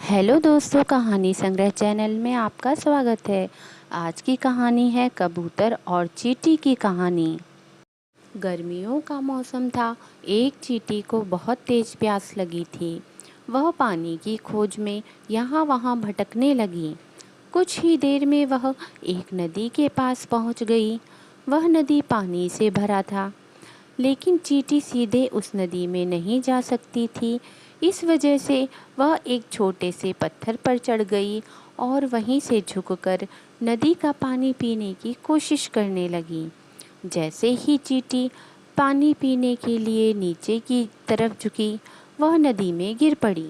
Hello दोस्तों, कहानी संग्रह चैनल में आपका स्वागत है। आज की कहानी है कबूतर और चींटी की कहानी। गर्मियों का मौसम था। एक चींटी को बहुत तेज प्यास लगी थी। वह पानी की खोज में यहाँ वहाँ भटकने लगी। कुछ ही देर में वह एक नदी के पास पहुँच गई। वह नदी पानी से भरा था, लेकिन चींटी सीधे उस नदी में नहीं जा सकती थी। इस वजह से वह एक छोटे से पत्थर पर चढ़ गई और वहीं से झुककर नदी का पानी पीने की कोशिश करने लगी। जैसे ही चींटी पानी पीने के लिए नीचे की तरफ झुकी, वह नदी में गिर पड़ी।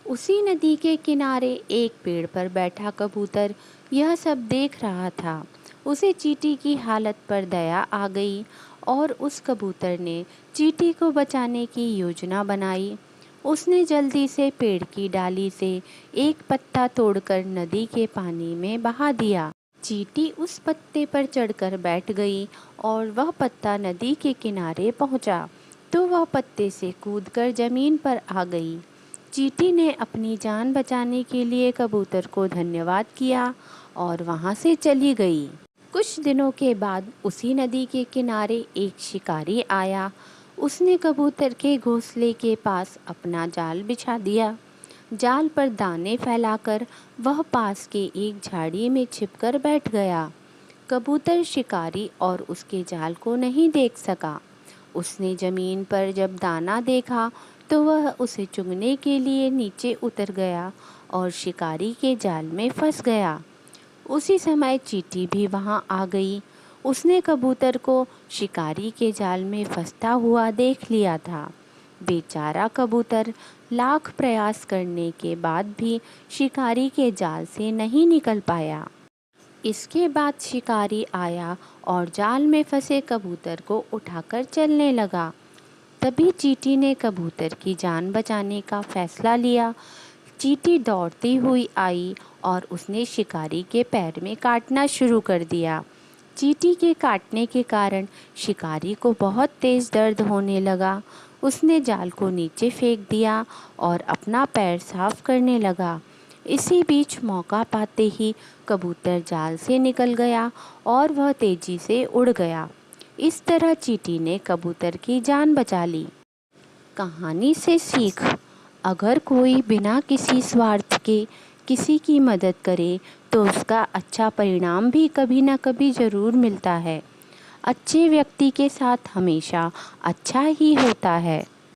उसी नदी के किनारे एक पेड़ पर बैठा कबूतर यह सब देख रहा था। उसे चींटी की हालत पर दया आ गई और उस कबूतर ने चींटी को बचाने की योजना बनाई। उसने जल्दी से पेड़ की डाली से एक पत्ता तोड़कर नदी के पानी में बहा दिया। चींटी उस पत्ते पर चढ़कर बैठ गई और वह पत्ता नदी के किनारे पहुंचा तो वह पत्ते से कूदकर जमीन पर आ गई। चींटी ने अपनी जान बचाने के लिए कबूतर को धन्यवाद किया और वहां से चली गई। कुछ दिनों के बाद उसी नदी के किनारे एक शिकारी आया। उसने कबूतर के घोंसले के पास अपना जाल बिछा दिया। जाल पर दाने फैलाकर वह पास के एक झाड़ी में छिपकर बैठ गया। कबूतर शिकारी और उसके जाल को नहीं देख सका। उसने जमीन पर जब दाना देखा तो वह उसे चुगने के लिए नीचे उतर गया और शिकारी के जाल में फंस गया। उसी समय चींटी भी वहां आ गई। उसने कबूतर को शिकारी के जाल में फंसता हुआ देख लिया था। बेचारा कबूतर लाख प्रयास करने के बाद भी शिकारी के जाल से नहीं निकल पाया। इसके बाद शिकारी आया और जाल में फंसे कबूतर को उठाकर चलने लगा। तभी चींटी ने कबूतर की जान बचाने का फैसला लिया। चींटी दौड़ती हुई आई और उसने शिकारी के पैर में काटना शुरू कर दिया। चींटी के काटने के कारण शिकारी को बहुत तेज दर्द होने लगा। उसने जाल को नीचे फेंक दिया और अपना पैर साफ करने लगा। इसी बीच मौका पाते ही कबूतर जाल से निकल गया और वह तेजी से उड़ गया। इस तरह चींटी ने कबूतर की जान बचा ली। कहानी से सीख: अगर कोई बिना किसी स्वार्थ के किसी की मदद करे तो उसका अच्छा परिणाम भी कभी ना कभी ज़रूर मिलता है। अच्छे व्यक्ति के साथ हमेशा अच्छा ही होता है।